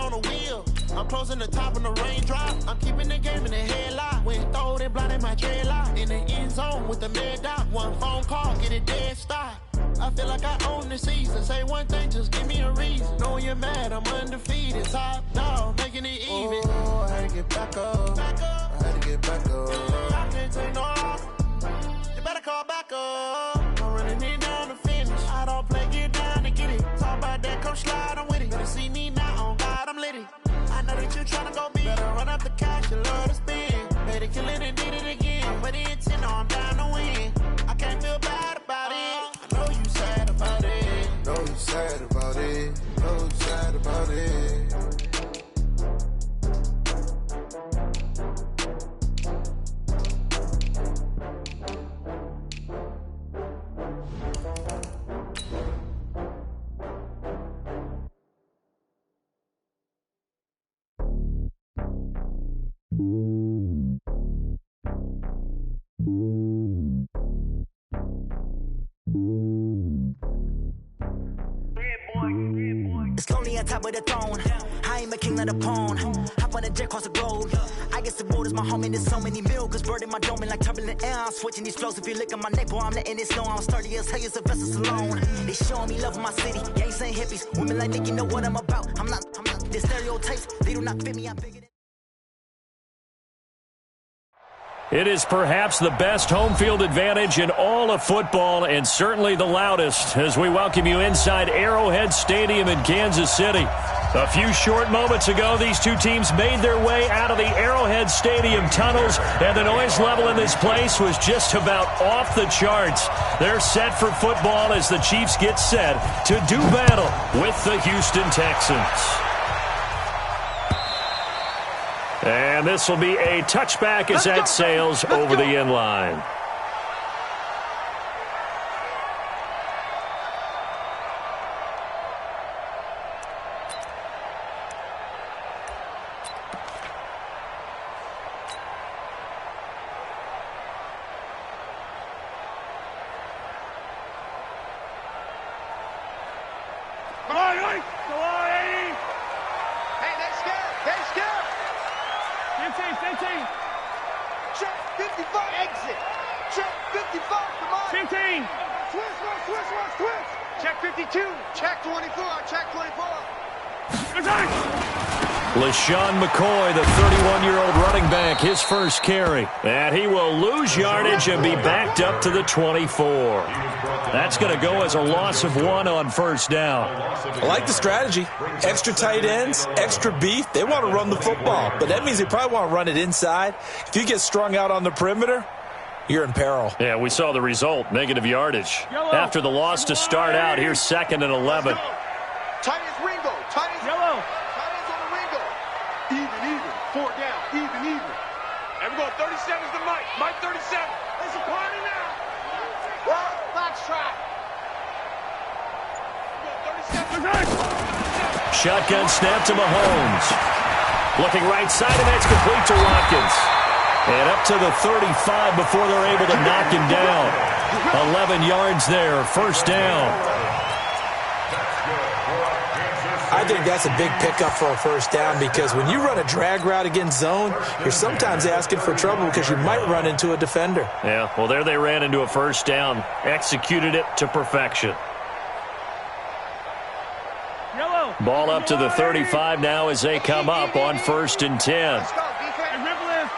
on the wheel. I'm closing the top on the raindrop. I'm keeping the game in the headlock. When throwed and blinded my dreadlock. In the end zone with the mad dot. One phone call, get it dead stop. I feel like I own the season. Say one thing, just give me a reason. Knowing you're mad, I'm undefeated. Top dog, making it even. Oh, I had to get back up. I had to get back up. I can't take no off. You better call back up. I'm running it down to finish. I don't play, get down to get it. Talk about that, come slide, I'm with it. Better see me now, on God, I'm litty. I know that you tryna go big. Better run up the cash, you love to spend. Better kill it and did it again. But it's in, I'm down to win. I can't feel bad about it. I know you sad about it. Know you sad about it. Know you sad about it. It's lonely on top of the throne. I ain't a king of the pawn. Hop on a jet across the globe. I guess the road is my home and there's so many milkers burning my dome and like turbulent air. I'm switching these flows. If you look at my neck, boy, I'm letting it snow. I'm sturdy as hell, as Sylvester Stallone. They showing me love in my city. Yeah, ain't saying hippies. Women like Nick, you know what I'm about. I'm not. The stereotypes, they do not fit me. I'm bigger than. It is perhaps the best home field advantage in all of football and certainly the loudest as we welcome you inside Arrowhead Stadium in Kansas City. A few short moments ago, these two teams made their way out of the Arrowhead Stadium tunnels, and the noise level in this place was just about off the charts. They're set for football as the Chiefs get set to do battle with the Houston Texans. And this will be a touchback as that sails over the end line. McCoy, the 31-year-old running back, his first carry. And he will lose yardage and be backed up to the 24. That's going to go as a loss of 1 on first down. I like the strategy. Extra tight ends, extra beef. They want to run the football, but that means they probably want to run it inside. If you get strung out on the perimeter, you're in peril. Yeah, we saw the result, negative yardage. Yellow. After the loss to start out, here's 2nd and 11. Tight as Ringo. Tight as yellow. Tight as on the Ringo. Even. 4 down. Even. And we're going 37's the Mike. Mike 37. It's a party now. Well, box try. Shotgun snap to Mahomes. Looking right side, and that's complete to Watkins. And up to the 35 before they're able to knock him down. 11 yards there, first down. I think that's a big pickup for a first down because when you run a drag route against zone, you're sometimes asking for trouble because you might run into a defender. Yeah, well, there they ran into a first down. Executed it to perfection. Yellow. Ball up to the 35 now as they come up on 1st and 10. Let's go, defense. Ripple is.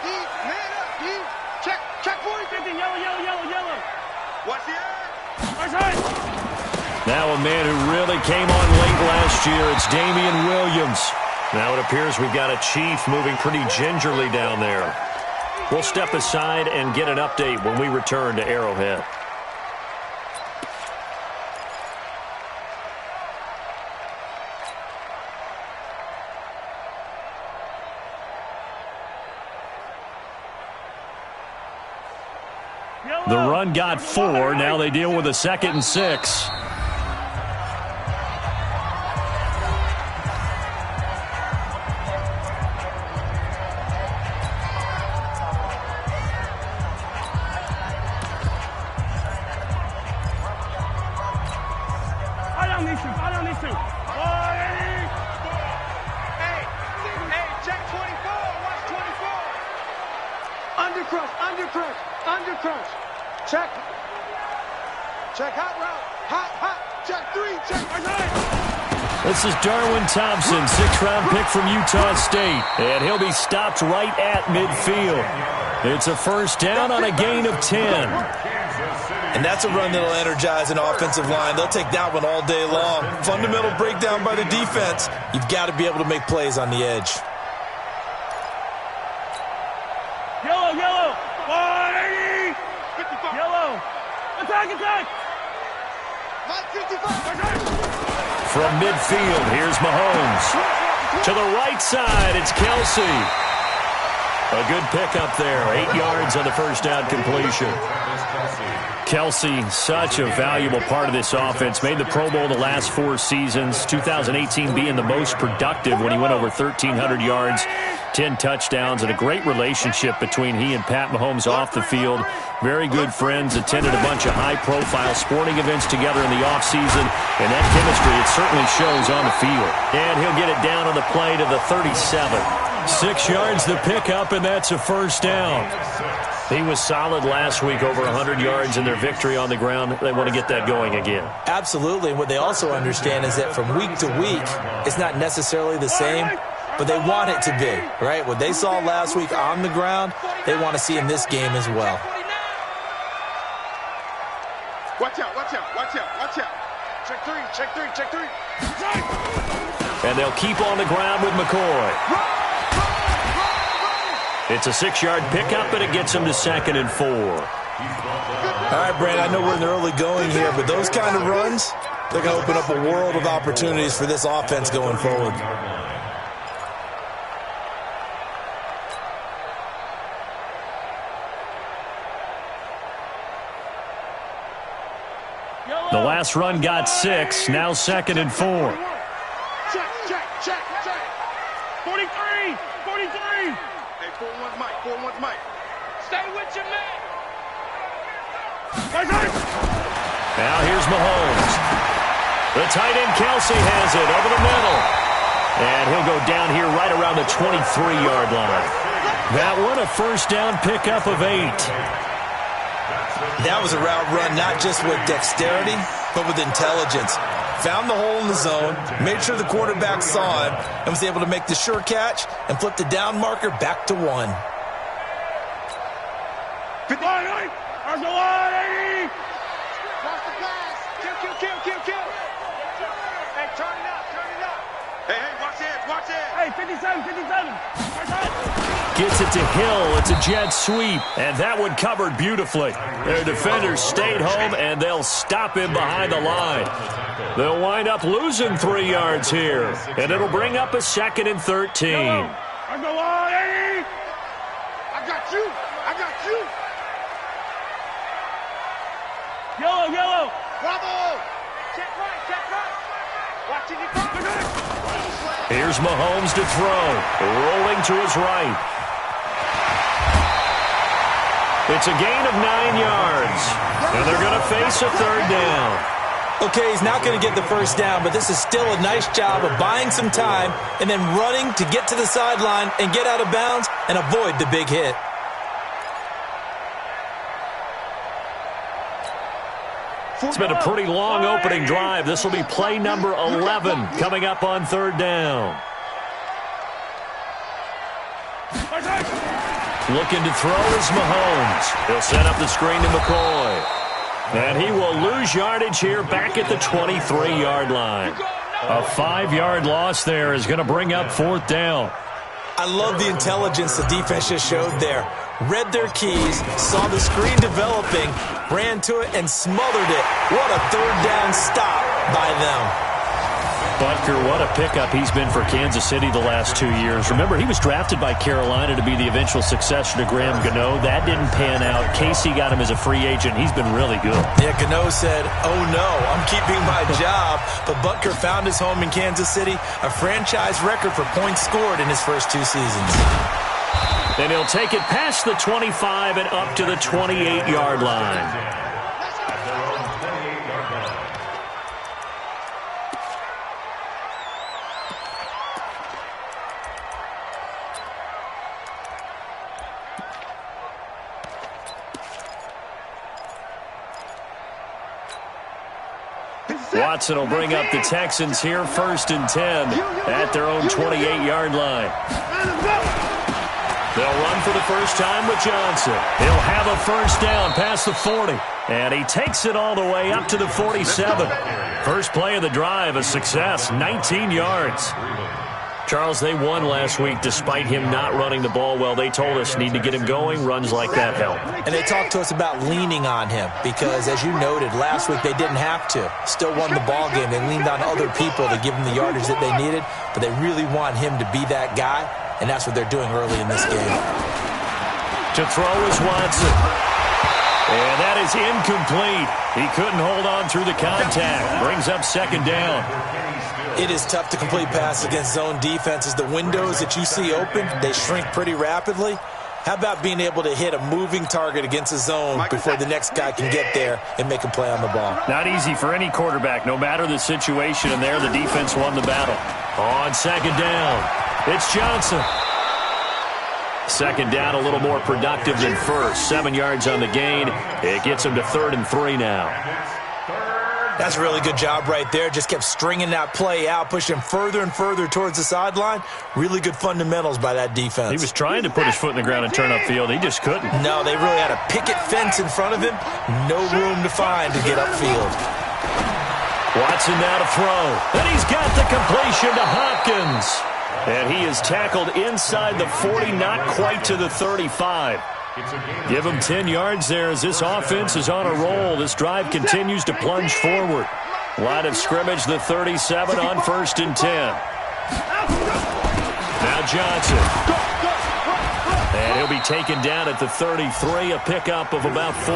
Man up, check 40-50. Yellow. Watch the edge. Watch right. Now a man who really came on late last year, it's Damian Williams. Now it appears we've got a Chief moving pretty gingerly down there. We'll step aside and get an update when we return to Arrowhead. The run got 4. Now they deal with a 2nd and 6. crush, under crush, under crush. Check. Check, hot route. Hot, hot. Check 3, check. This is Darwin Thompson, 6th-round pick from Utah State. And he'll be stopped right at midfield. It's a first down on a gain of 10. And that's a run that'll energize an offensive line. They'll take that one all day long. Fundamental breakdown by the defense. You've got to be able to make plays on the edge. Yellow, yellow. 180. 55. Yellow. Attack, attack. 55. From midfield, here's Mahomes. To the right side, it's Kelsey. A good pickup there. 8 yards on the first down completion. Kelsey, such a valuable part of this offense. Made the Pro Bowl the last 4 seasons. 2018 being the most productive when he went over 1,300 yards, 10 touchdowns, and a great relationship between he and Pat Mahomes off the field. Very good friends. Attended a bunch of high-profile sporting events together in the offseason. And that chemistry, it certainly shows on the field. And he'll get it down on the play to the 37. 6 yards the pickup, and that's a first down. He was solid last week, over 100 yards in their victory on the ground. They want to get that going again. Absolutely. And what they also understand is that from week to week, it's not necessarily the same, but they want it to be, right? What they saw last week on the ground, they want to see in this game as well. Watch out, watch out, watch out, watch out. Check 3, check 3, check 3. And they'll keep on the ground with McCoy. It's a 6-yard pickup, and it gets him to 2nd and 4. All right, Brandon, I know we're in the early going here, but those kind of runs, they're going to open up a world of opportunities for this offense going forward. The last run got 6, now 2nd and 4. Check, check, check, check. 43, 43. Hey, 4-1's Mike, 4-1's Mike. Stay with your man. Now here's Mahomes. The tight end Kelsey has it over the middle. And he'll go down here right around the 23-yard line. That one a first down pickup of 8. That was a route run not just with dexterity, but with intelligence. Found the hole in the zone, made sure the quarterback saw him, and was able to make the sure catch and flip the down marker back to 1. 50. There's the 180. Cross the pass. Kill, kill, kill, kill, kill. Hey, turn it up, turn it up. Hey, hey, watch it, watch it. Hey, 57, 57. Gets it to Hill. It's a jet sweep. And that one covered beautifully. Their defenders stayed home, and they'll stop him behind the line. They'll wind up losing 3 yards here. And it'll bring up a 2nd and 13. I'm the 180. I got you. I got you. Yellow, yellow. Bravo. Check right. Watching you come. Here's Mahomes to throw. Rolling to his right. It's a gain of 9 yards. And they're going to face a 3rd down. Okay, he's not going to get the first down, but this is still a nice job of buying some time and then running to get to the sideline and get out of bounds and avoid the big hit. It's been a pretty long opening drive. This will be play number 11 coming up on 3rd down. Looking to throw is Mahomes. He'll set up the screen to McCoy. And he will lose yardage here back at the 23-yard line. A 5-yard loss there is going to bring up 4th down. I love the intelligence the defense just showed there. Read their keys, saw the screen developing, ran to it, and smothered it. What a 3rd down stop by them. Butker, what a pickup he's been for Kansas City the last 2 years. Remember, he was drafted by Carolina to be the eventual successor to Graham Gano. That didn't pan out. Casey got him as a free agent. He's been really good. Yeah, Gano said, oh no, I'm keeping my job. But Butker found his home in Kansas City, a franchise record for points scored in his first 2 seasons. And he'll take it past the 25 and up to the 28-yard line. Watson will bring up the Texans here 1st and 10 at their own 28-yard line. They'll run for the first time with Johnson. He'll have a first down past the 40. And he takes it all the way up to the 47. First play of the drive, a success, 19 yards. Charles, they won last week despite him not running the ball well. They told us need to get him going. Runs like that help. And they talked to us about leaning on him because, as you noted, last week they didn't have to. Still won the ball game. They leaned on other people to give them the yardage that they needed, but they really want him to be that guy, and that's what they're doing early in this game. To throw is Watson. And that is incomplete. He couldn't hold on through the contact. Brings up 2nd down. It is tough to complete passes against zone defenses. The windows that you see open, they shrink pretty rapidly. How about being able to hit a moving target against a zone before the next guy can get there and make a play on the ball? Not easy for any quarterback, no matter the situation. And there, the defense won the battle. On 2nd down, it's Johnson. 2nd down, a little more productive than first. 7 yards on the gain. It gets him to 3rd and 3 now. That's a really good job right there. Just kept stringing that play out, pushing him further and further towards the sideline. Really good fundamentals by that defense. He was trying to put his foot in the ground and turn upfield. He just couldn't. No, they really had a picket fence in front of him. No room to find to get upfield. Watson now to throw. And he's got the completion to Hopkins. And he is tackled inside the 40, not quite to the 35. Give him 10 yards there as this offense is on a roll. This drive continues to plunge forward. Line of scrimmage, the 37 on 1st and 10. Now Johnson. And he'll be taken down at the 33, a pickup of about 4.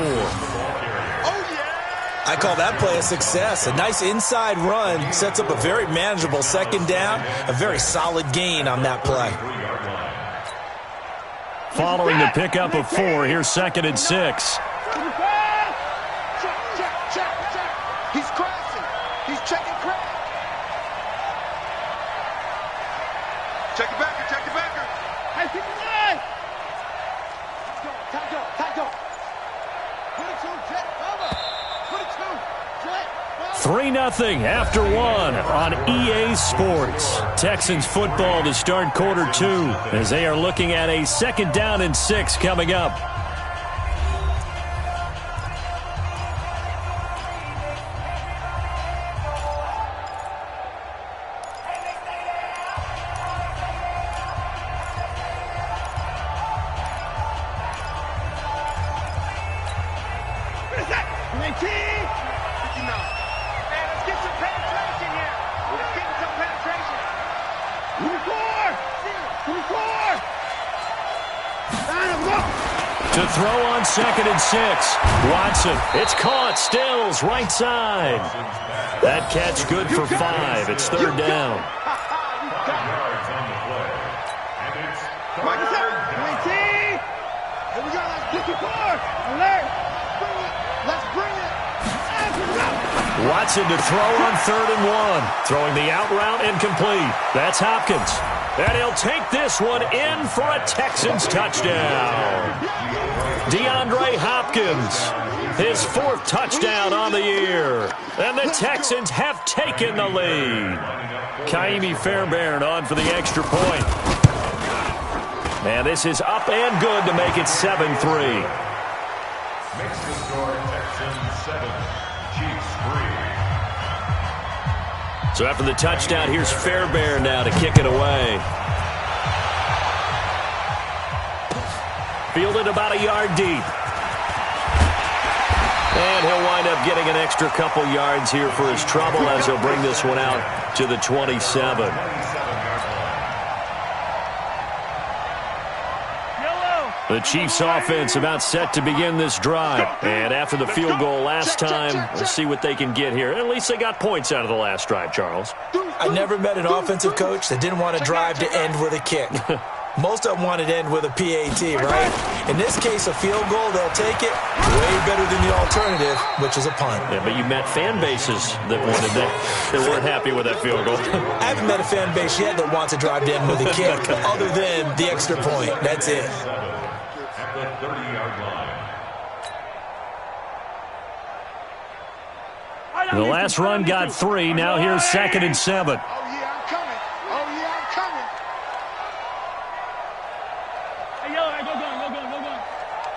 I call that play a success. A nice inside run sets up a very manageable 2nd down. A very solid gain on that play. Following the pickup of 4, here's 2nd and 6. Check. He's crashing. He's checking crack. Check it backer. Hey, keep it alive. Tight go. Put it to Jet. Over. Put it to Jet. 3-0 after 1 on EA Sports. Texans football to start quarter 2 as they are looking at a 2nd down and 6 coming up. To throw on 2nd and 6. Watson, it's caught. Stills, right side. That catch good for 5. It's 3rd down. Watson to throw on 3rd and 1. Throwing the out route incomplete. That's Hopkins. And he'll take this one in for a Texans touchdown. DeAndre Hopkins, his 4th touchdown on the year. And the Texans have taken the lead. Kaimi Fairbairn on for the extra point. And this is up and good to make it 7-3. Makes the score Texans 7, Chiefs 3. So after the touchdown, here's Fairbairn now to kick it away. Fielded about a yard deep. And he'll wind up getting an extra couple yards here for his trouble as he'll bring this one out to the 27. The Chiefs offense about set to begin this drive. And after the field goal last time, let's see what they can get here. At least they got points out of the last drive, Charles. I never met an offensive coach that didn't want to drive to end with a kick. Most of them wanted to end with a PAT, right? In this case, a field goal, they'll take it. Way better than the alternative, which is a punt. Yeah, but you met fan bases that wanted that. They weren't happy with that field goal. I haven't met a fan base yet that wants to drive to end with a kick, other than the extra point. That's it. At the 30-yard line. The last run got 3. Now here's 2nd and 7. Oh, yeah, I'm coming. Oh, yeah, I'm coming. Hey, yo, go gun.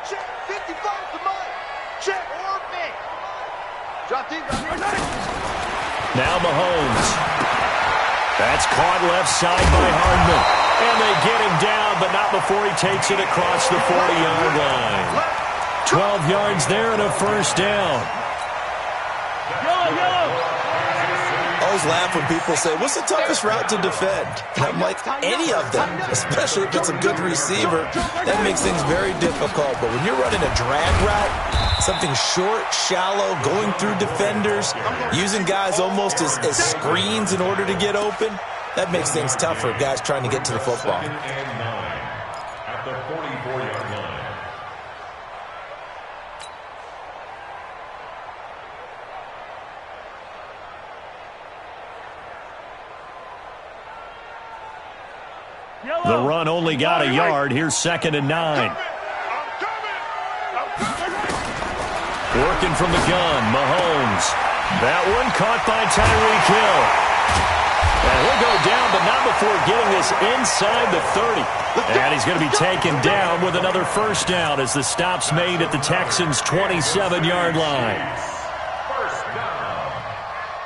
Check. 55 to mine. Check. Or me. Drop deep. Now Mahomes. That's caught left side by Hardman. And they get him down, but not before he takes it across the 40-yard line. 12 yards there and a first down. I always laugh when people say, what's the toughest route to defend? And I'm like, any of them, especially if it's a good receiver. That makes things very difficult. But when you're running a drag route, something short, shallow, going through defenders, using guys almost as screens in order to get open, that makes things tough for guys trying to get to the football. At the 44-yard line. The run only got a yard. Here's 2nd and 9. Working from the gun, Mahomes. That one caught by Tyreek Hill. And he'll go down, but not before getting this inside the 30. And he's going to be taken down with another first down as the stop's made at the Texans' 27-yard line. First down.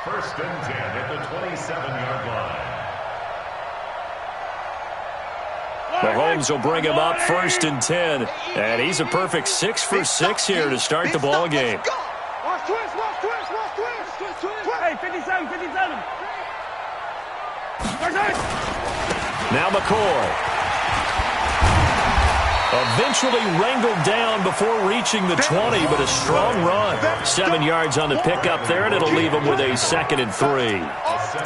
1st and 10 at the 27-yard line. Mahomes will bring him up 1st and 10. And he's a perfect 6 for 6 here to start the ball game. Watch twist. Hey, 57. Now McCoy. Eventually wrangled down before reaching the 20, but a strong run. 7 yards on the pickup there, and it'll leave him with a 2nd and 3.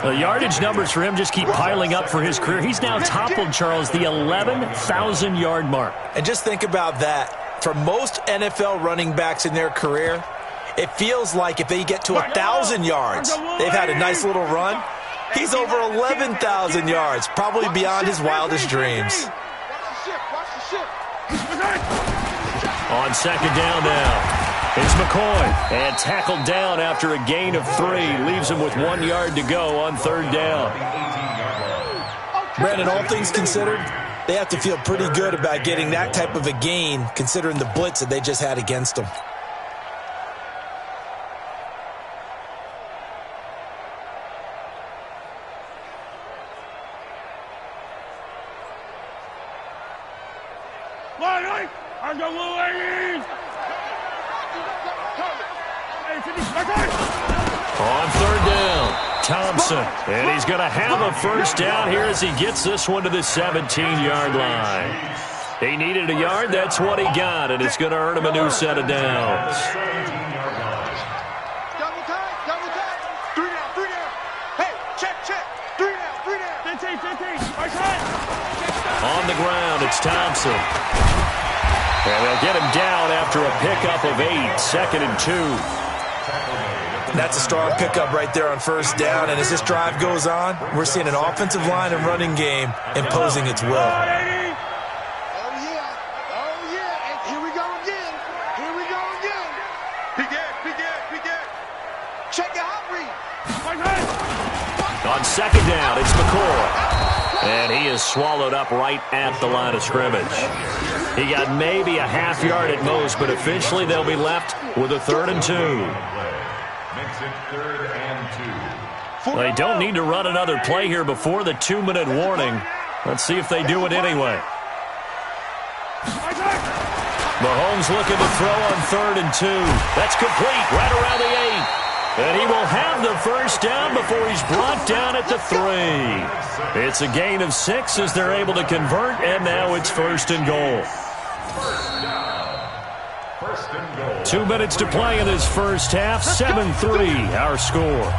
The yardage numbers for him just keep piling up for his career. He's now toppled, Charles, the 11,000-yard mark. And just think about that. For most NFL running backs in their career, it feels like if they get to 1,000 yards, they've had a nice little run. He's over 11,000 yards, probably beyond his wildest dreams. On 2nd down now, it's McCoy. And tackled down after a gain of 3. Leaves him with 1 yard to go on 3rd down. Brandon, all things considered, they have to feel pretty good about getting that type of a gain, considering the blitz that they just had against them. On 3rd down, Thompson. And he's going to have a first down here as he gets this one to the 17-yard line. He needed a yard. That's what he got, and it's going to earn him a new set of downs. Double time. 3 down. Hey, check. 3 down. 15. Right side. On the ground, it's Thompson. And they'll get him down after a pickup of 8, 2nd and 2. That's a strong pickup right there on 1st down, and as this drive goes on, we're seeing an offensive line and running game imposing its will. Oh, yeah. And here we go again. Begin. Check your hot read. On 2nd down, it's McCoy. And he is swallowed up right at the line of scrimmage. He got maybe a half yard at most, but officially they'll be left with a 3rd and 2. Makes it 3rd and 2. They don't need to run another play here before the 2-minute warning. Let's see if they do it anyway. Mahomes looking to throw on 3rd and 2. That's complete right around the 8. And he will have the first down before he's brought down at the 3. It's a gain of 6 as they're able to convert, and now it's 1st and goal. 2 minutes to play in this first half. 7-3 our score.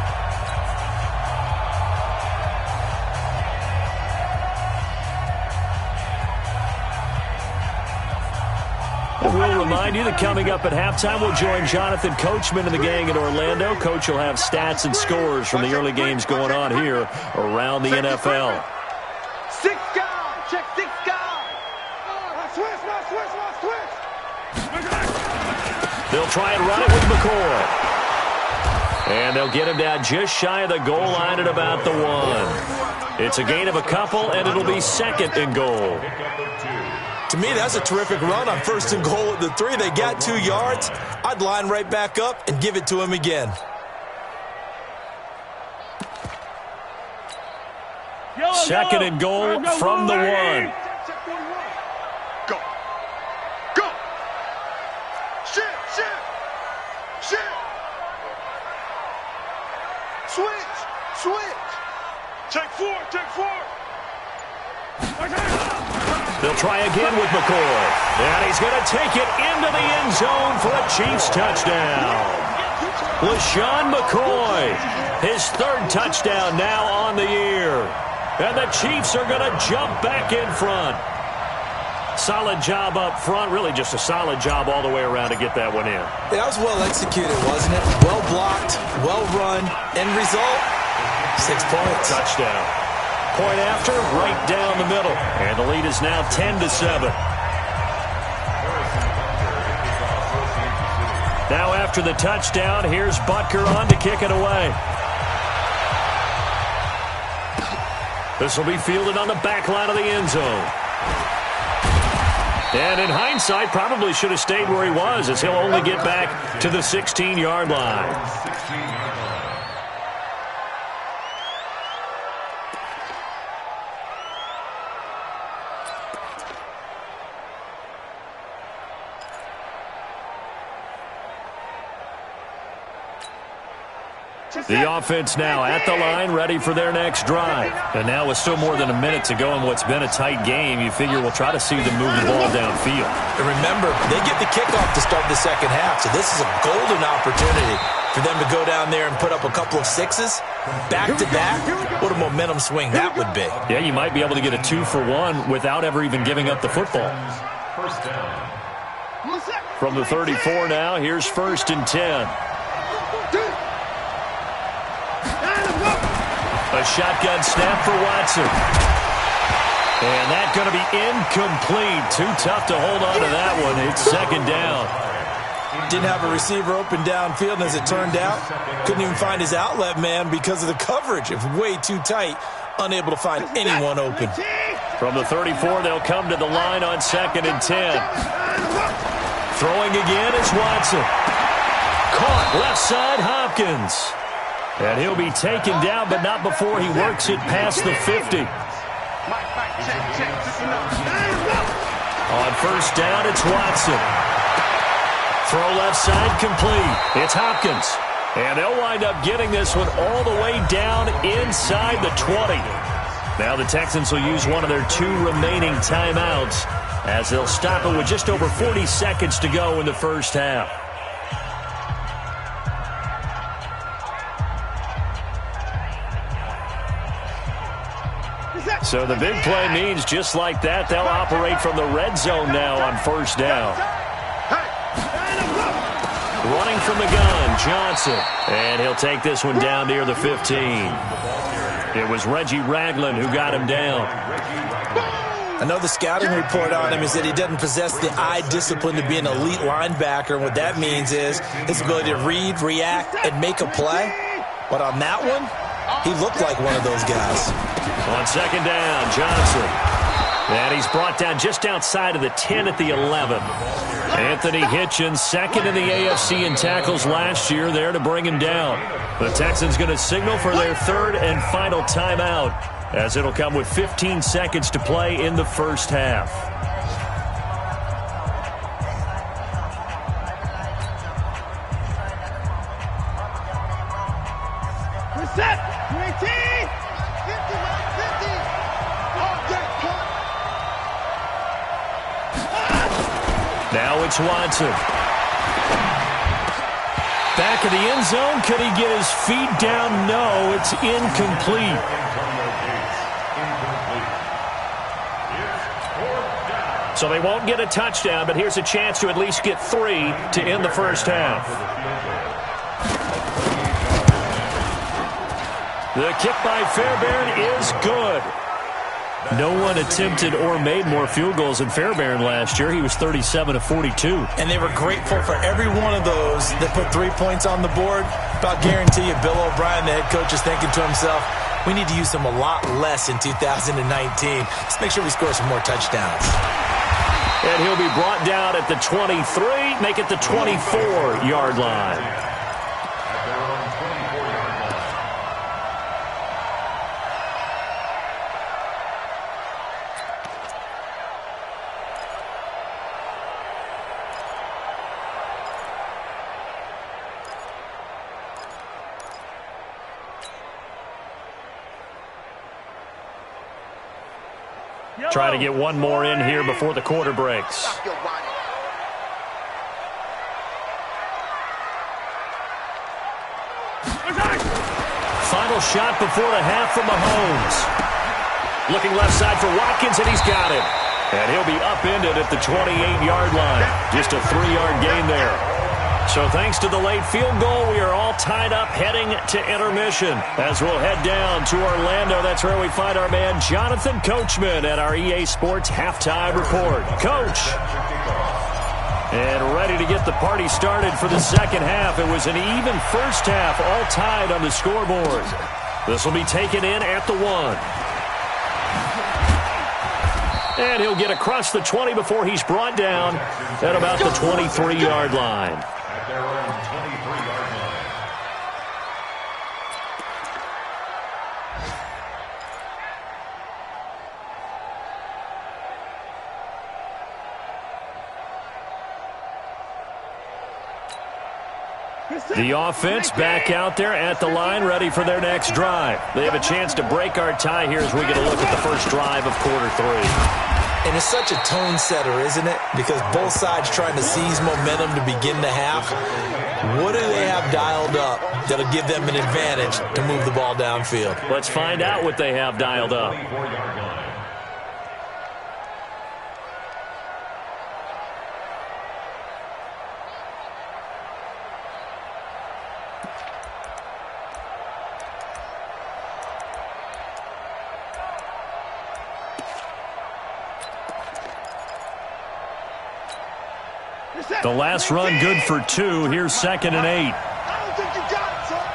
We'll remind you that coming up at halftime, we'll join Jonathan Coachman and the gang in Orlando. Coach will have stats and scores from the early games going on here around the NFL. 6 guys. Check 6 guys. Switch. They'll try and run it with McCoy. And they'll get him down just shy of the goal line at about the 1. It's a gain of a couple, and it'll be 2nd and goal. To me, that's a terrific run on 1st and goal at the 3. They got 2 yards. I'd line right back up and give it to him again. 2nd and goal from the 1. Go. Go. Shift. Switch. Take 4. They'll try again with McCoy. And he's going to take it into the end zone for a Chiefs touchdown. LaShawn McCoy, his 3rd touchdown now on the year. And the Chiefs are going to jump back in front. Solid job up front. Really just a solid job all the way around to get that one in. That was well executed, wasn't it? Well blocked, well run. End result, 6 points. Touchdown. Point after, right down the middle. And the lead is now 10-7. Now after the touchdown, here's Butker on to kick it away. This will be fielded on the back line of the end zone. And in hindsight, probably should have stayed where he was, as he'll only get back to the 16-yard line. The offense now at the line, ready for their next drive. And now with still more than a minute to go in what's been a tight game, you figure we'll try to see them move the ball downfield. And remember, they get the kickoff to start the 2nd half, so this is a golden opportunity for them to go down there and put up a couple of 6s back-to-back. What a momentum swing that would be. Yeah, you might be able to get a 2-for-1 without ever even giving up the football. First down. From the 34 now, here's 1st and 10. A shotgun snap for Watson. And that's going to be incomplete. Too tough to hold on to that one. It's 2nd down. Didn't have a receiver open downfield, and as it turned out, couldn't even find his outlet man because of the coverage. It was way too tight, unable to find anyone open. From the 34, they'll come to the line on 2nd and 10. Throwing again is Watson. Caught left side, Hopkins. And he'll be taken down, but not before he works it past the 50. On 1st down, it's Watson. Throw left side, complete. It's Hopkins. And they'll wind up getting this one all the way down inside the 20. Now the Texans will use one of their 2 remaining timeouts as they'll stop it with just over 40 seconds to go in the 1st half. So the big play means just like that, they'll operate from the red zone now on 1st down. Running from the gun, Johnson. And he'll take this one down near the 15. It was Reggie Ragland who got him down. I know the scouting report on him is that he doesn't possess the eye discipline to be an elite linebacker. And what that means is his ability to read, react, and make a play. But on that one, he looked like one of those guys. On 2nd down, Johnson. And he's brought down just outside of the 10 at the 11. Anthony Hitchens, 2nd in the AFC in tackles last year, there to bring him down. The Texans going to signal for their 3rd and final timeout, as it'll come with 15 seconds to play in the 1st half. Now it's Watson. Back of the end zone. Could he get his feet down? No, it's incomplete. So they won't get a touchdown, but here's a chance to at least get 3 to end the 1st half. The kick by Fairbairn is good. No one attempted or made more field goals than Fairbairn last year. He was 37 of 42. And they were grateful for every one of those that put 3 points on the board. But I'll guarantee you, Bill O'Brien, the head coach, is thinking to himself, we need to use them a lot less in 2019. Let's make sure we score some more touchdowns. And he'll be brought down at the 23, make it the 24-yard line. Try to get one more in here before the quarter breaks. Final shot before the half from Mahomes. Looking left side for Watkins, and he's got it. And he'll be upended at the 28-yard line. Just a 3-yard gain there. So thanks to the late field goal, we are all tied up heading to intermission. As we'll head down to Orlando, that's where we find our man Jonathan Coachman at our EA Sports Halftime Report. Coach! And ready to get the party started for the second half. It was an even first half, all tied on the scoreboard. This will be taken in at the 1. And he'll get across the 20 before he's brought down at about the 23-yard line. Their own 23-yard line. The offense back out there at the line, ready for their next drive. They have a chance to break our tie here as we get a look at the first drive of quarter 3. And it's such a tone setter, isn't it? Because both sides trying to seize momentum to begin the half. What do they have dialed up that'll give them an advantage to move the ball downfield? Let's find out what they have dialed up. The last run good for 2. Here's 2nd and 8. I don't think you got it, son.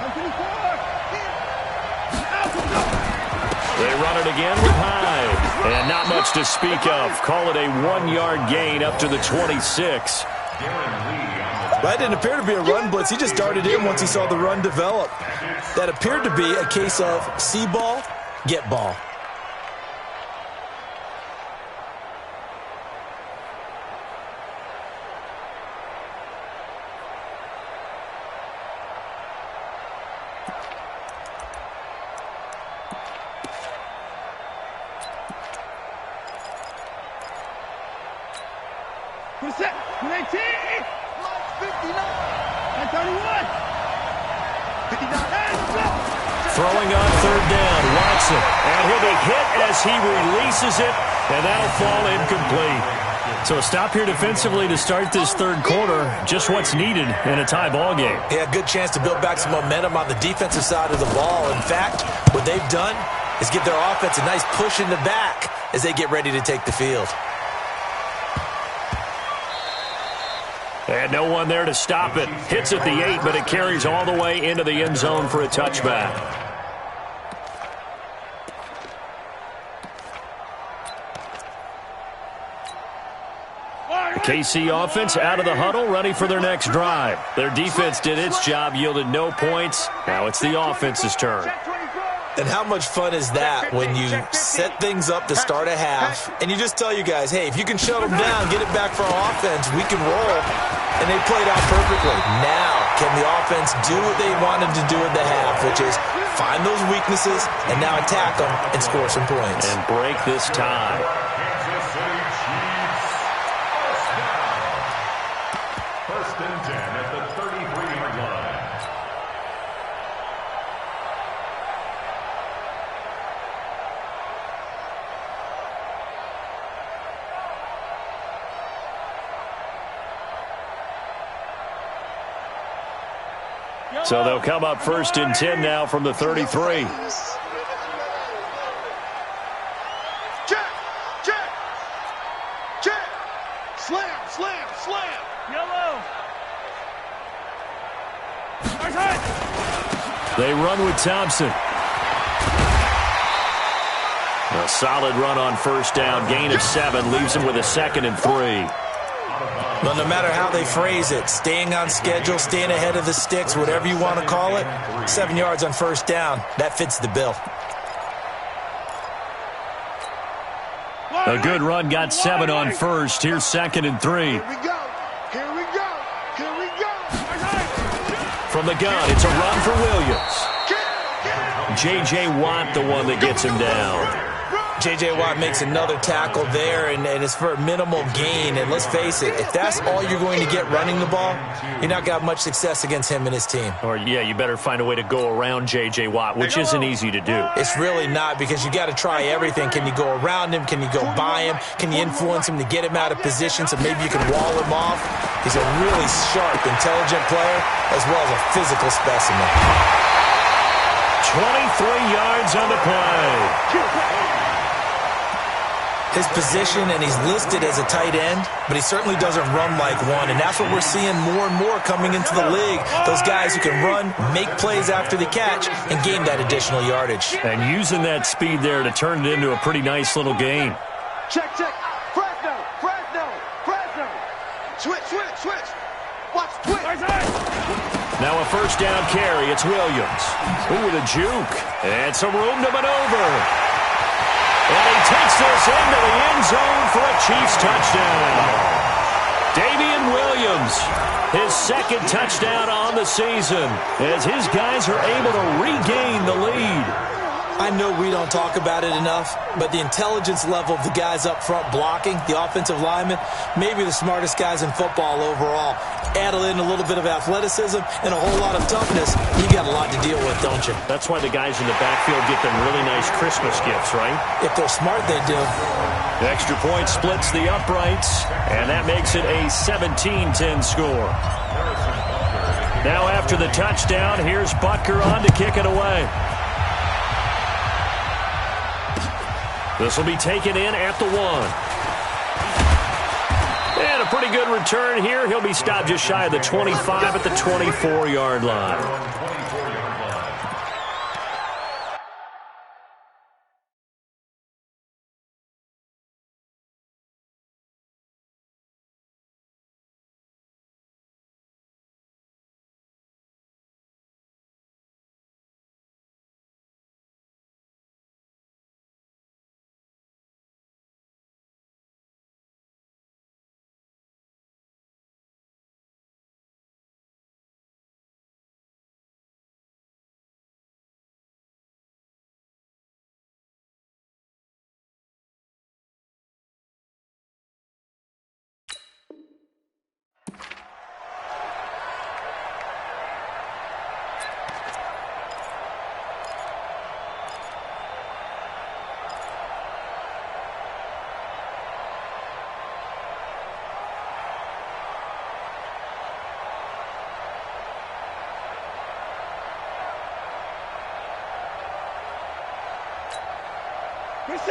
They run it again with Hyde. And not much to speak of. Call it a 1-yard gain up to the 26. That didn't appear to be a run blitz. He just darted in once he saw the run develop. That appeared to be a case of see ball, get ball. Throwing on 3rd down, Watson. And he'll be hit as he releases it, and that'll fall incomplete. So a stop here defensively to start this 3rd quarter. Just what's needed in a tie ball game. Yeah, good chance to build back some momentum on the defensive side of the ball. In fact, what they've done is give their offense a nice push in the back as they get ready to take the field. And no one there to stop it. Hits at the 8, but it carries all the way into the end zone for a touchback. The KC offense out of the huddle, ready for their next drive. Their defense did its job, yielded no points. Now it's the offense's turn. And how much fun is that when you set things up to start a half and you just tell you guys, hey, if you can shut them down, get it back for our offense, we can roll. And they played out perfectly. Now, can the offense do what they wanted to do at the half, which is find those weaknesses and now attack them and score some points. And break this tie. First and 10 at the 33-yard line. So they'll come up 1st and 10 now from the 33. Slam, slam, slam. Yellow. My turn. They run with Thompson. A solid run on first down. Gain of 7 leaves him with a 2nd and 3. Well, no matter how they phrase it, staying on schedule, staying ahead of the sticks, whatever you want to call it, 7 yards on first down, that fits the bill. A good run got 7 on first. Here's 2nd and 3. Here we go. Here we go. Here we go. From the gun, it's a run for Williams. J.J. Watt, the one that gets him down. J.J. Watt makes another tackle there, and it's for a minimal gain. And let's face it, if that's all you're going to get running the ball, you're not going to have much success against him and his team. Or, yeah, you better find a way to go around J.J. Watt, which isn't easy to do. It's really not, because you got to try everything. Can you go around him? Can you go by him? Can you influence him to get him out of position so maybe you can wall him off? He's a really sharp, intelligent player as well as a physical specimen. 23 yards on the play. His position, and he's listed as a tight end, but he certainly doesn't run like one, and that's what we're seeing more and more coming into the league. Those guys who can run, make plays after the catch, and gain that additional yardage. And using that speed there to turn it into a pretty nice little game. Check, check. Fresno, Fresno, Fresno. Switch, switch, switch. Watch, switch. Now a first down carry. It's Williams. Ooh, the juke. And some room to maneuver. And he takes this into the end zone for a Chiefs touchdown. Damian Williams, his 2nd touchdown on the season, as his guys are able to regain the lead. I know we don't talk about it enough, but the intelligence level of the guys up front blocking, the offensive linemen, maybe the smartest guys in football overall. Add in a little bit of athleticism and a whole lot of toughness, you got a lot to deal with, don't you? That's why the guys in the backfield get them really nice Christmas gifts, right? If they're smart, they do. The extra point splits the uprights, and that makes it a 17-10 score. Now after the touchdown, here's Butker on to kick it away. This will be taken in at the 1. And a pretty good return here. He'll be stopped just shy of the 25 at the 24-yard line.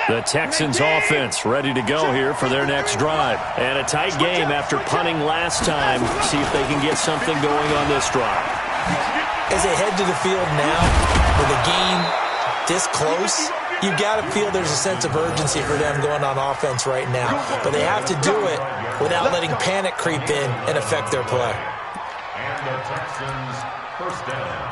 The Texans offense ready to go here for their next drive. And a tight game after punting last time. See if they can get something going on this drive. As they head to the field now, with the game this close, you've got to feel there's a sense of urgency for them going on offense right now. But they have to do it without letting panic creep in and affect their play. And the Texans first down.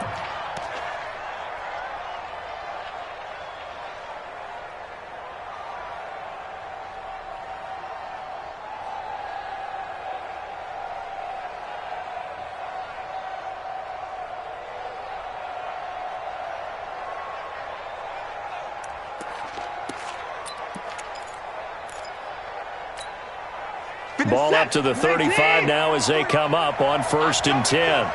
Ball up to the 35 now as they come up on 1st and 10.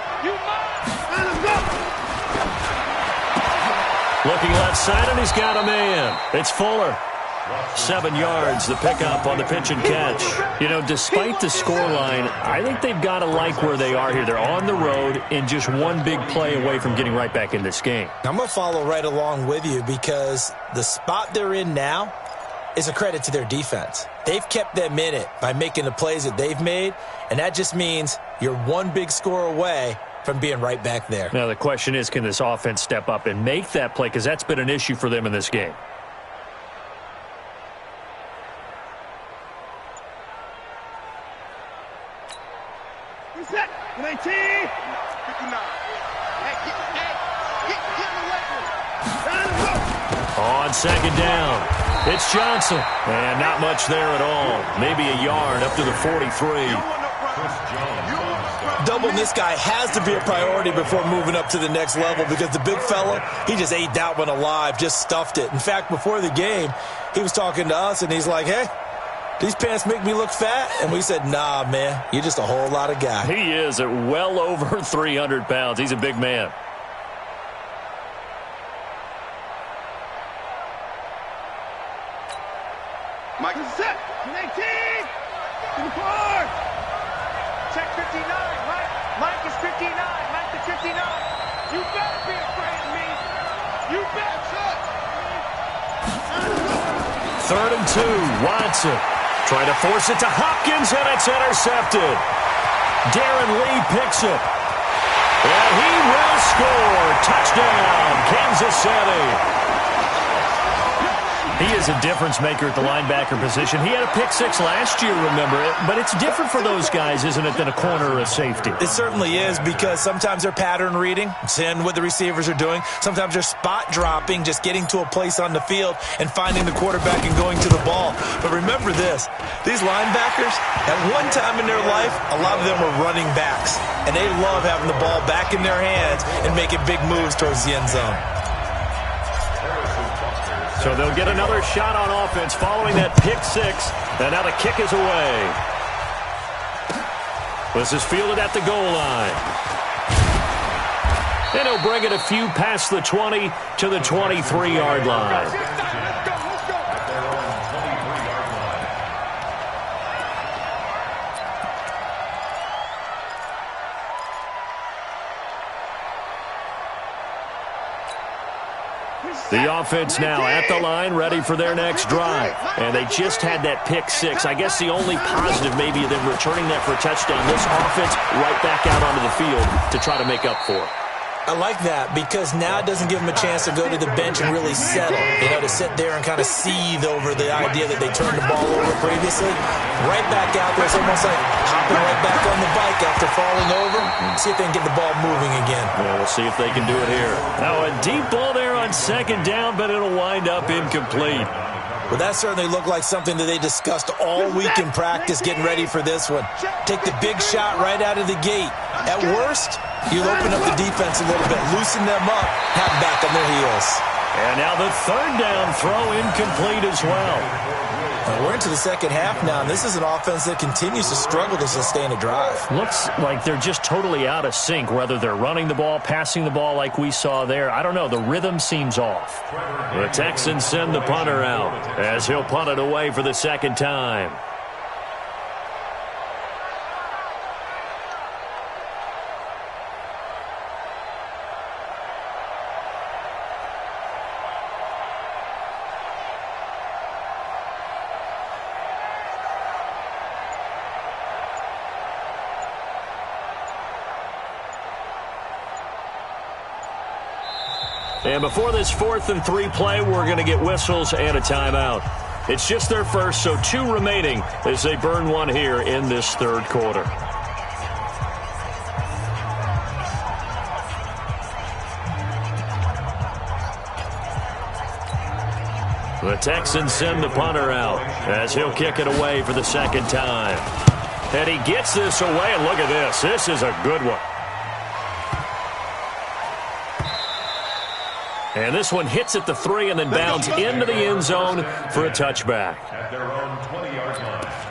Looking left side, and he's got a man. It's Fuller. 7 yards, the pickup on the pitch and catch. You know, despite the scoreline, I think they've got to like where they are here. They're on the road and just one big play away from getting right back in this game. I'm going to follow right along with you because the spot they're in now is a credit to their defense. They've kept them in it by making the plays that they've made, and that just means you're one big score away from being right back there. Now the question is, can this offense step up and make that play? Because that's been an issue for them in this game. Set. 19. 59. On second down, it's Johnson. And not much there at all. Maybe a yard up to the 43. Doubling this guy has to be a priority before moving up to the next level because the big fella, he just ate that one alive, just stuffed it. In fact, before the game, he was talking to us, and he's like, hey, these pants make me look fat? And we said, nah, man, you're just a whole lot of guy. He is at well over 300 pounds. He's a big man. Mike is set. 19. To the car. Check 59. Mike is 59. Mike is 59. You better be afraid of me. You better. 3rd and 2. Watson trying to force it to Hopkins, and it's intercepted. Darren Lee picks it. And he will score. Touchdown, Kansas City. He is a difference maker at the linebacker position. He had a pick six last year, remember it. But it's different for those guys, isn't it, than a corner or a safety? It certainly is, because sometimes they're pattern reading, seeing what the receivers are doing. Sometimes they're spot dropping, just getting to a place on the field and finding the quarterback and going to the ball. But remember this, these linebackers, at one time in their life, a lot of them were running backs. And they love having the ball back in their hands and making big moves towards the end zone. So they'll get another shot on offense following that pick six. And now the kick is away. This is fielded at the goal line. And he'll bring it a few past the 20 to the 23-yard line. The offense now at the line, ready for their next drive. And they just had that pick six. I guess the only positive maybe of them returning that for a touchdown. This offense right back out onto the field to try to make up for it. I like that, because now it doesn't give them a chance to go to the bench and really settle. You know, to sit there and kind of seethe over the idea that they turned the ball over previously. Right back out there. It's almost like hopping right back on the bike after falling over. See if they can get the ball moving again. Well, we'll see if they can do it here. Now a deep ball there on second down, but it'll wind up incomplete. Well, that certainly looked like something that they discussed all week in practice getting ready for this one. Take the big shot right out of the gate. At worst, you'll open up the defense a little bit, loosen them up, have them back on their heels. And now the third down throw incomplete as well. We're into the second half now, and this is an offense that continues to struggle to sustain a drive. Looks like they're just totally out of sync, whether they're running the ball, passing the ball like we saw there. I don't know. The rhythm seems off. The Texans send the punter out as he'll punt it away for the second time. And before this 4th and 3 play, we're going to get whistles and a timeout. It's just their first, so 2 remaining as they burn one here in this third quarter. The Texans send the punter out as he'll kick it away for the second time. And he gets this away, and look at this. This is a good one. And this one hits at the 3 and then bounds into the end zone for a touchback. At their own 20-yard line.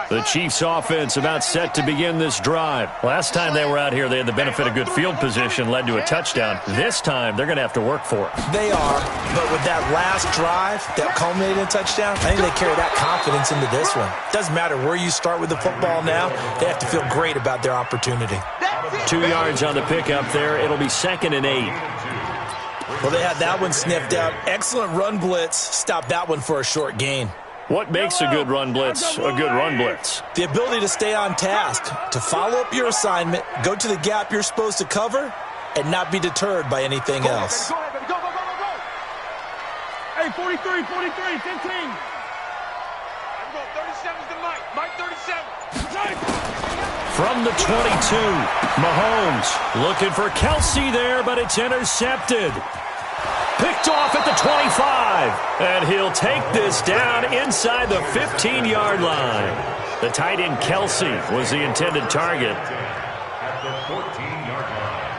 The Chiefs offense about set to begin this drive. Last time they were out here, they had the benefit of good field position, led to a touchdown. This time, they're going to have to work for it. They are, but with that last drive that culminated in a touchdown, I think they carry that confidence into this one. Doesn't matter where you start with the football now, they have to feel great about their opportunity. 2 yards on the pickup there. It'll be 2nd and 8. Well, they had that one sniffed out. Excellent run blitz. Stopped that one for a short gain. What makes a good run blitz a good run blitz? The ability to stay on task, to follow up your assignment, go to the gap you're supposed to cover, and not be deterred by anything else. Go, baby. Go. Hey, 43, 15. I'm going 37's to Mike. Mike 37. From the 22, Mahomes looking for Kelsey there, but it's intercepted. Picked off at the 25, and he'll take this down inside the 15-yard line. The tight end Kelsey was the intended target. At the 14-yard line.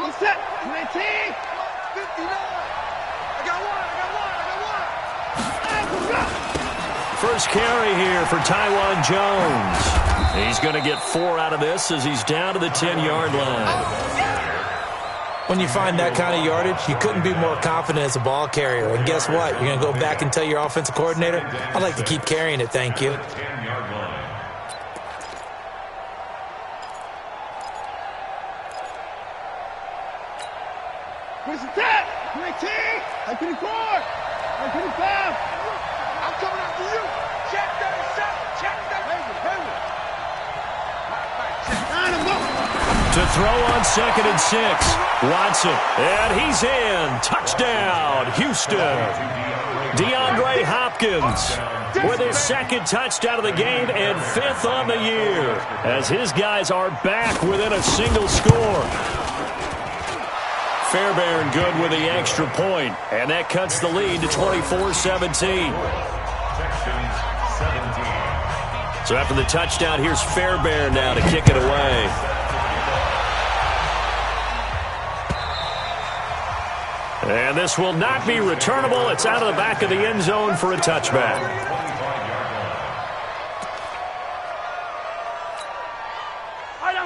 One set. 19. 59. I got one. First carry here for Tywan Jones. He's going to get 4 out of this as he's down to the 10-yard line. When you find that kind of yardage, you couldn't be more confident as a ball carrier. And guess what? You're going to go back and tell your offensive coordinator, I'd like to keep carrying it, thank you. 10-yard line. Where's the tap? 19. I can record. I can record. I'm coming after you. Check 37. Check 37. To throw on 2nd and 6. Watson. And he's in. Touchdown, Houston. DeAndre Hopkins with his 2nd touchdown of the game and 5th on the year as his guys are back within a single score. Fairbairn good with the extra point, and that cuts the lead to 24-17. Texans 17. So after the touchdown, here's Fairbairn now to kick it away. And this will not be returnable. It's out of the back of the end zone for a touchback.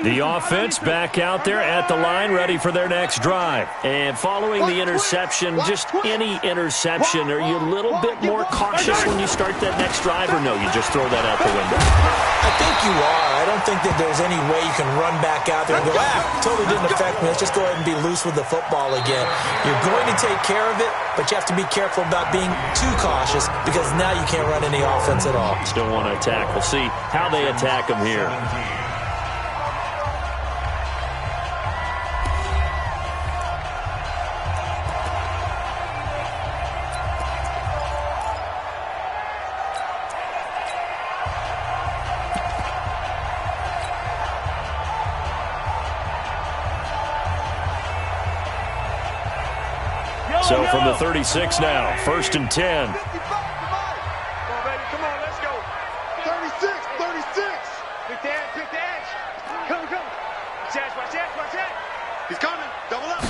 The offense back out there at the line, ready for their next drive. And following the interception, just any interception, are you a little bit more cautious when you start that next drive, or no, you just throw that out the window? I think you are. I don't think that there's any way you can run back out there and go, totally didn't affect me. Let's just go ahead and be loose with the football again. You're going to take care of it, but you have to be careful about being too cautious because now you can't run any offense at all. Still want to attack. We'll see how they attack them here. So from the 36 now, 1st and 10. 55 to Mike. Come on, baby. Come on, let's go. 36. Pick the edge. Come. Watch that. He's coming. Double up.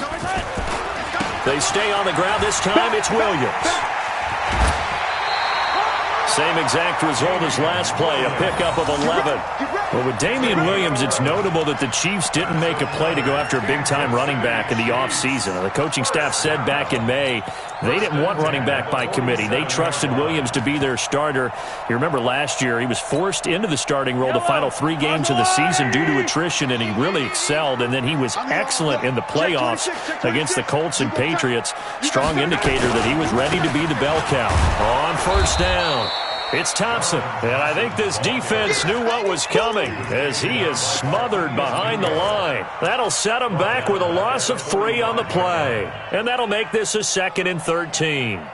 They stay on the ground. This time it's Williams. Same exact result as last play, a pickup of 11. Well, with Damian Williams, it's notable that the Chiefs didn't make a play to go after a big-time running back in the offseason. The coaching staff said back in May they didn't want running back by committee. They trusted Williams to be their starter. You remember last year he was forced into the starting role the final 3 games of the season due to attrition, and he really excelled. And then he was excellent in the playoffs against the Colts and Patriots. Strong indicator that he was ready to be the bell cow. On 1st down, it's Thompson, and I think this defense knew what was coming as he is smothered behind the line. That'll set him back with a loss of 3 on the play, and that'll make this a 2nd and 13. Wait.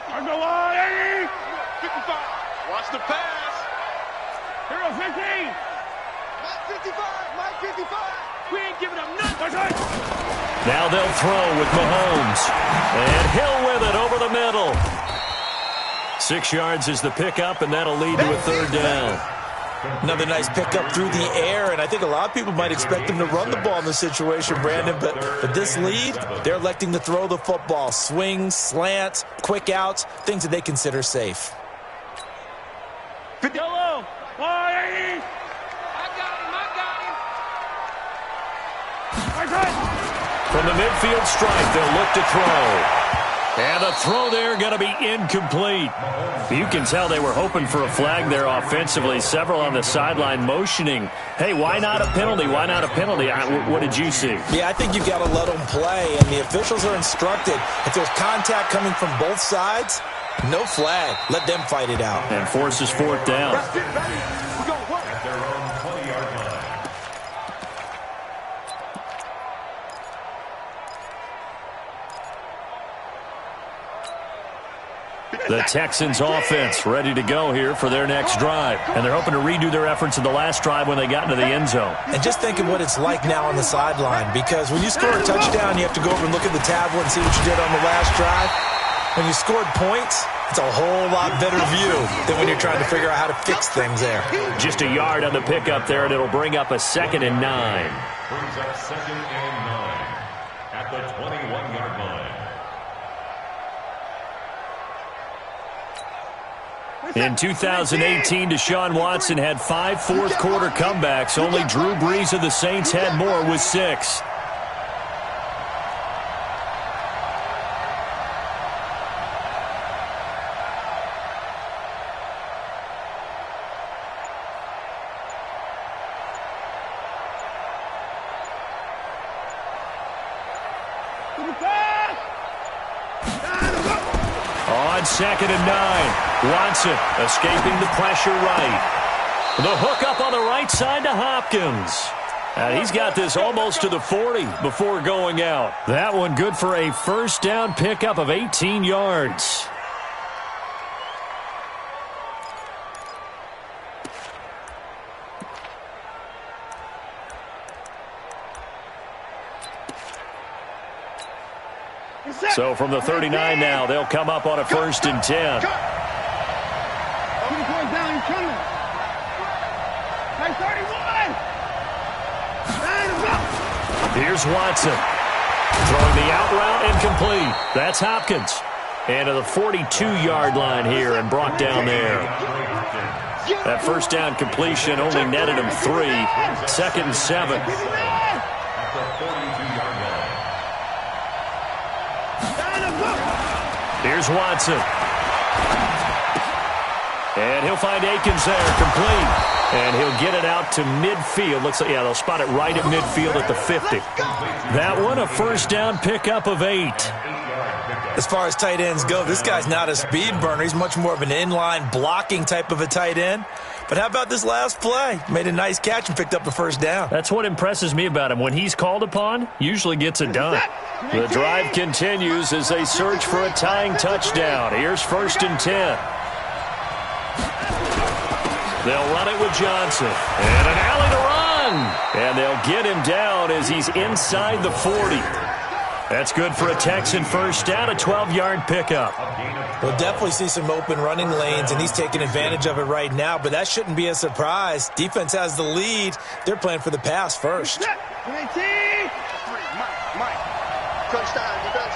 I'm going 55. Watch the pass. Here goes 15. Mike 55. We ain't giving up nothing. Now they'll throw with Mahomes. And Hill with it over the middle. 6 yards is the pickup, and that'll lead to a 3rd down. Another nice pickup through the air, and I think a lot of people might expect them to run the ball in this situation, Brandon, but this lead, they're electing to throw the football. Swings, slants, quick outs, things that they consider safe. Yellow. From the midfield stripe, they'll look to throw. And the throw there going to be incomplete. You can tell they were hoping for a flag there offensively. Several on the sideline motioning, hey, why not a penalty? Why not a penalty? What did you see? Yeah, I think you've got to let them play, and the officials are instructed. If there's contact coming from both sides, no flag. Let them fight it out. And forces fourth down. At their own 20-yard line. The Texans offense ready to go here for their next drive. And they're hoping to redo their efforts in the last drive when they got into the end zone. And just think of what it's like now on the sideline, because when you score a touchdown, you have to go over and look at the tablet and see what you did on the last drive. When you scored points, it's a whole lot better view than when you're trying to figure out how to fix things there. Just a yard on the pickup there, and it'll bring up a 2nd and 9. Brings up 2nd and 9 at the 21-yard line. In 2018, Deshaun Watson had 5 fourth-quarter comebacks. Only Drew Brees of the Saints had more with 6. On 2nd and 9. Watson escaping the pressure right. The hook up on the right side to Hopkins. And he's got this almost to the 40 before going out. That one good for a first down pickup of 18 yards. So from the 39 now, they'll come up on a 1st and 10. Here's Watson. Throwing the out route incomplete. That's Hopkins. And to the 42-yard line here and brought down there. That first down completion only netted him 3. 2nd and 7. Here's Watson. And he'll find Akins there, complete. And he'll get it out to midfield. Looks like, yeah, they'll spot it right at midfield at the 50. That one, a first down pickup of 8. As far as tight ends go, this guy's not a speed burner. He's much more of an inline blocking type of a tight end. But how about this last play? Made a nice catch and picked up the first down. That's what impresses me about him. When he's called upon, usually gets it done. The drive continues as they search for a tying touchdown. Here's 1st and 10. They'll run it with Johnson. And an alley to run. And they'll get him down as he's inside the 40. That's good for a Texan first down, a 12-yard pickup. We'll definitely see some open running lanes, and he's taking advantage of it right now, but that shouldn't be a surprise. Defense has the lead. They're playing for the pass first. Mike. Touchdown, defense.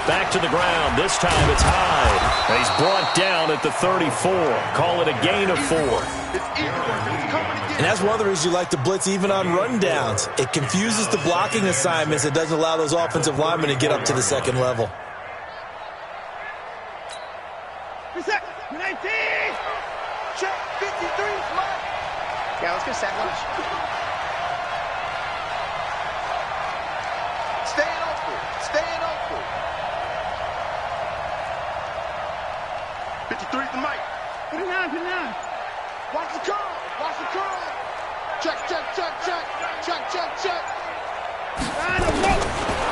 Back to the ground. This time it's high. And he's brought down at the 34. Call it a gain of 4. And that's one of the reasons you like to blitz even on rundowns. It confuses the blocking assignments. It doesn't allow those offensive linemen to get up to the second level. Check 53, Mike. Yeah, let's get set lunch. Staying open. 53 to Mike. 59. Watch the curl. Check.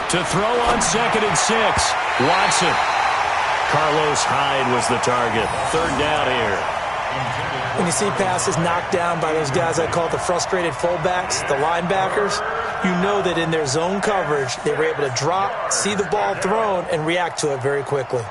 To throw on 2nd and 6. Watson. Carlos Hyde was the target. 3rd down here. When you see passes knocked down by those guys I call the frustrated fullbacks, the linebackers, you know that in their zone coverage, they were able to drop, see the ball thrown, and react to it very quickly.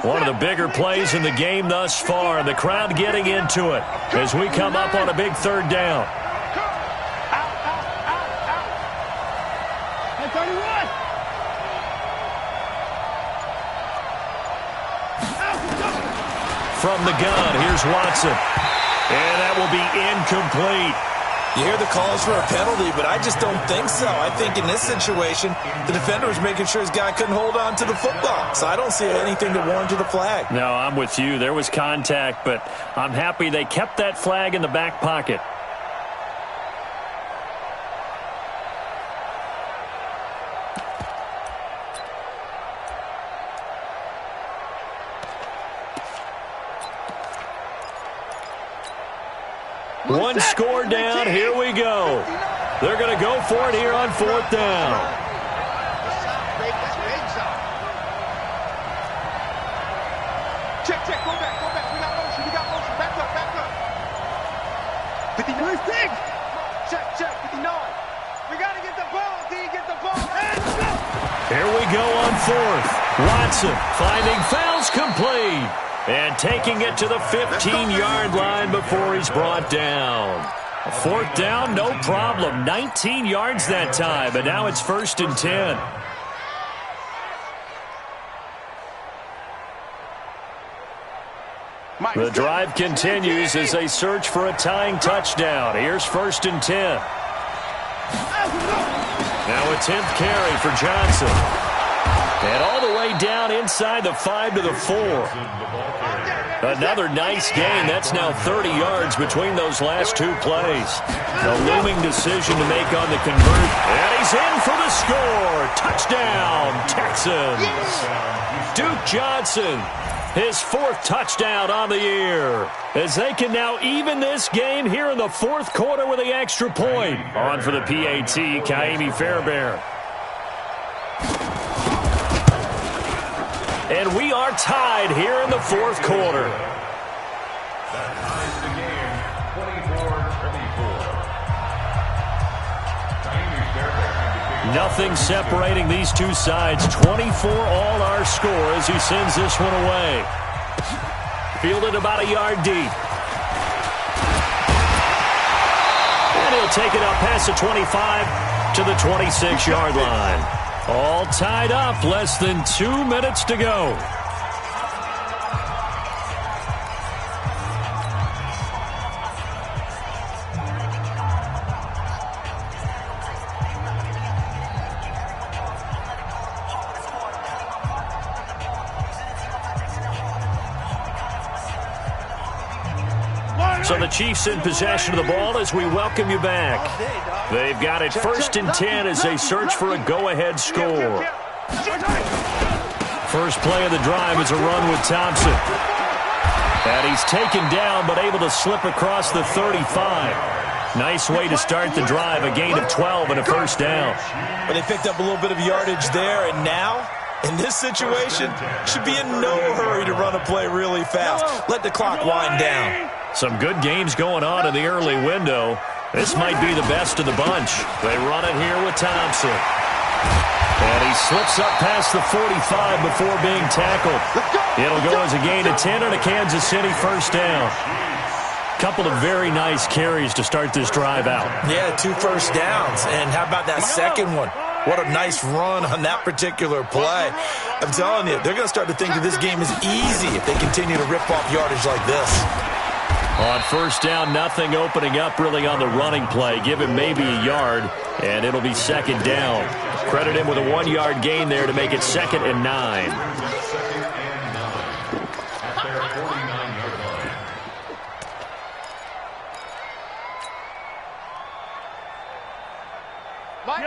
One of the bigger plays in the game thus far. The crowd getting into it as we come up on a big 3rd down. from the gun. Here's Watson. And that will be incomplete. You hear the calls for a penalty, but I just don't think so. I think in this situation, the defender was making sure his guy couldn't hold on to the football. So I don't see anything to warrant the flag. No, I'm with you. There was contact, but I'm happy they kept that flag in the back pocket. One score down. Here we go. They're going to go for it here on 4th down. Check, go back. We got motion. Back up. 59. Check, 59. We got to get the ball, D. Get the ball. And go. Here we go on 4th. Watson finding fouls complete. And taking it to the 15-yard line before he's brought down. 4th down, no problem. 19 yards that time, but now it's 1st and 10. The drive continues as they search for a tying touchdown. Here's 1st and 10. Now a 10th carry for Johnson. And all the way down inside the 5 to the 4. Another nice gain. That's now 30 yards between those last two plays. A looming decision to make on the convert. And he's in for the score. Touchdown, Texans. Duke Johnson, his 4th touchdown on the year. As they can now even this game here in the 4th quarter with the extra point. On for the PAT, Kaimi Fairbairn. And we are tied here in the 4th quarter. That ties the game, 24-24. Nothing separating these two sides. 24 all our score as he sends this one away. Fielded about a yard deep. And he'll take it up past the 25 to the 26-yard line. All tied up, less than 2 minutes to go. So the Chiefs in possession of the ball as we welcome you back. They've got it 1st and 10 as they search for a go-ahead score. First play of the drive is a run with Thompson. And he's taken down but able to slip across the 35. Nice way to start the drive, a gain of 12 and a 1st down. But they picked up a little bit of yardage there, and now, in this situation, should be in no hurry to run a play really fast. Let the clock wind down. Some good games going on in the early window. This might be the best of the bunch. They run it here with Thompson. And he slips up past the 45 before being tackled. It'll go as a gain of 10 and a Kansas City 1st down. Couple of very nice carries to start this drive out. Yeah, 2 first downs. And how about that second one? What a nice run on that particular play. I'm telling you, they're going to start to think that this game is easy if they continue to rip off yardage like this. On 1st down, nothing opening up really on the running play. Give him maybe a yard, and it'll be 2nd down. Credit him with a 1-yard gain there to make it 2nd and 9.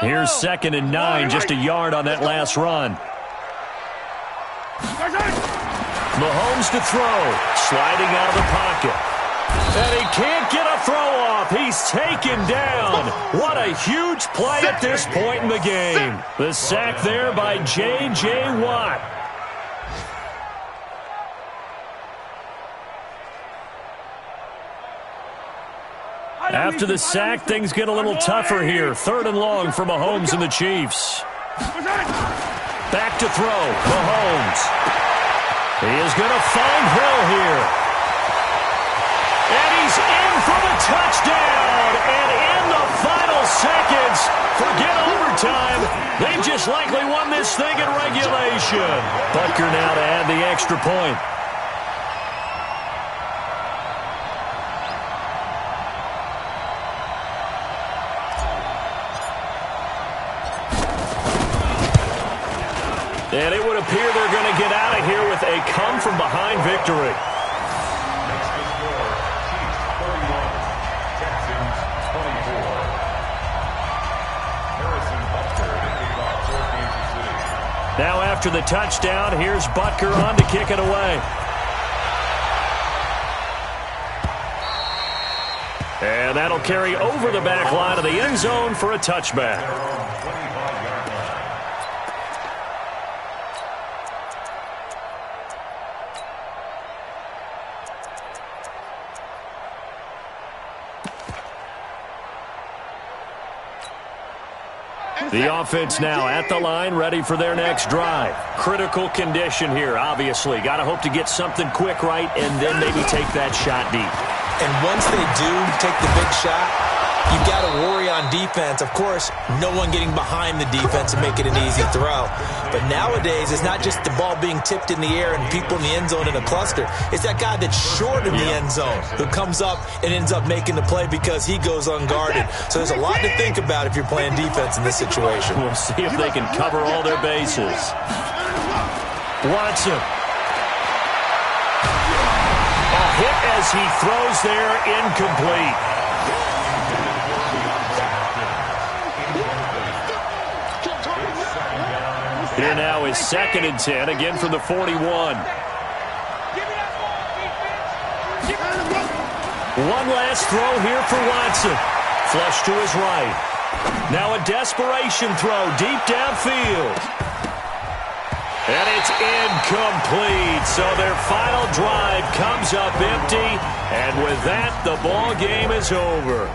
Here's 2nd and 9, just a yard on that last run. Mahomes to throw, sliding out of the pocket. And he can't get a throw off. He's taken down. What a huge play at this point in the game. The sack there by J.J. Watt. After the sack, things get a little tougher here. 3rd and long for Mahomes and the Chiefs. Back to throw. Mahomes. He is going to find Hill here. And he's in for the touchdown. And in the final seconds, forget overtime. They've just likely won this thing in regulation. Butker now to add the extra point. appear they're going to get out of here with a come-from-behind victory. Next to score, Chiefs 31, Texans 24. Harrison Butker to kick off for Kansas City. Now after the touchdown, here's Butker on to kick it away. And that'll carry over the back line of the end zone for a touchback. Their own 25-yard line. The offense now at the line, ready for their next drive. Critical condition here, obviously. Got to hope to get something quick right and then maybe take that shot deep. And once they do take the big shot, you've got to worry on defense. Of course, no one getting behind the defense and make it an easy throw. But nowadays, it's not just the ball being tipped in the air and people in the end zone in a cluster. It's that guy that's short of the end zone who comes up and ends up making the play because he goes unguarded. So there's a lot to think about if you're playing defense in this situation. We'll see if they can cover all their bases. Watson. A hit as he throws there, incomplete. Here now is 2nd and 10, again from the 41. One last throw here for Watson. Flush to his right. Now a desperation throw deep downfield. And it's incomplete. So their final drive comes up empty. And with that, the ball game is over.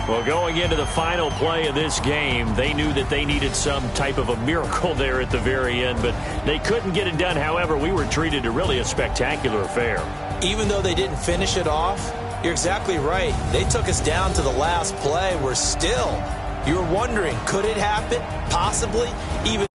Well, going into the final play of this game, they knew that they needed some type of a miracle there at the very end, but they couldn't get it done. However, we were treated to really a spectacular affair. Even though they didn't finish it off, you're exactly right. They took us down to the last play. We're still, you're wondering, could it happen? Possibly. Even